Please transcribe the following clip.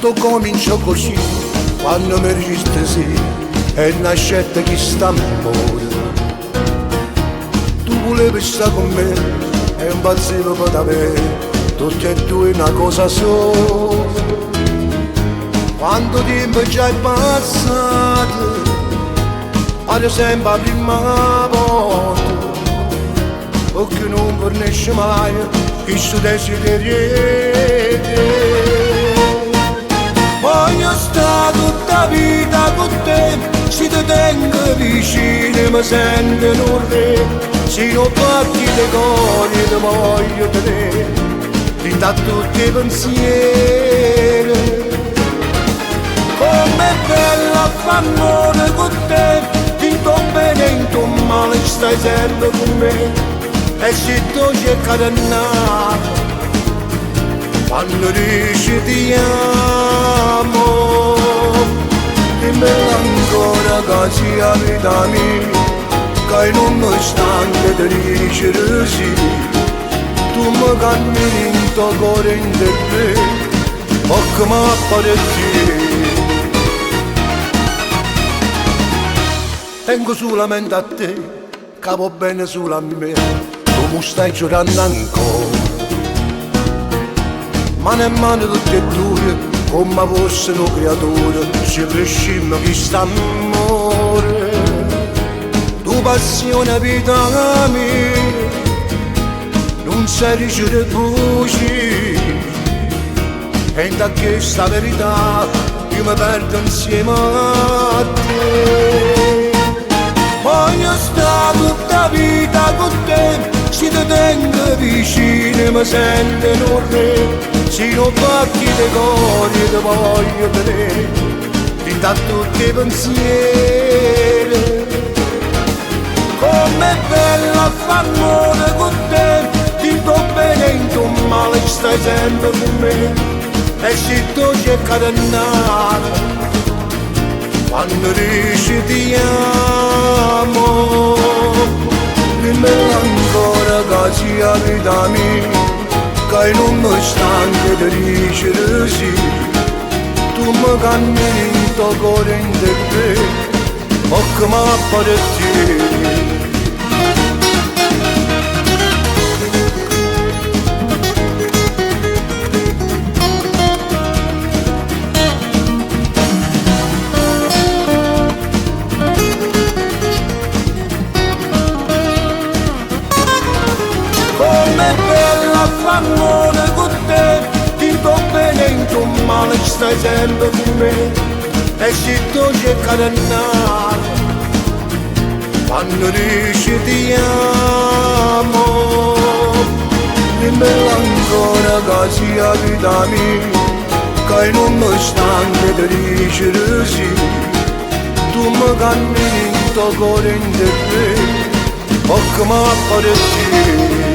tutto cominciò così, quando mi registri sì, e nascette chi sta amore. Tu volevi stare con me, e impazzivo per da me, tutti e due una cosa sola. Quanto tempo già è passato, pare sempre la prima volta, perché non fornisce mai questo desiderio. Voglio stare tutta la vita con te, se ti tengo vicino mi sento un re, se non parti le cose ti voglio tenere, ti dà tutti i pensieri. Com'è bella fare con te, ti sto bene in tuo male, stai sempre con me, e se tu cerchi di andare, quando dici ti amo, dimmelo ancora che sia vita mia, che non mi stanco di dicere sì. Tu mi cammini in tuo cuore in te, o che mi apparecchi. Tengo solamente a te, che va bene solo a me, tu mi stai giurando ancora. Mano in mano tutte e due, come fossero creature, ci crescimmo chi sta amore. Tu passione vita mia, non sai dicere voci, e da questa verità io mi perdo insieme a te. Voglio stare tutta la vita con te, se ti tengo vicino mi sento un re, se non parti le cose ti voglio tenere, ti dà tutti i pensieri. Com'è bella fare con te, ti sto bene in tuo male, stai sempre con me, e se tu cerchi di andare, quando dici ti amo, dimmelo ancora che sia vita mia, che non mi stanco di dicere sì. Tu mi cammini in tuo cuore in te, o che mi apparecchi. Com'è bella fare con te, ti sto bene in tuo male, stai sempre con me, e se tu cerchi di andare, quando dici ti amo, dimmelo ancora che sia vita mia, che non mi stanco di dicere sì. Tu mi cammini in tuo cuore in te, o che mi apparecchi.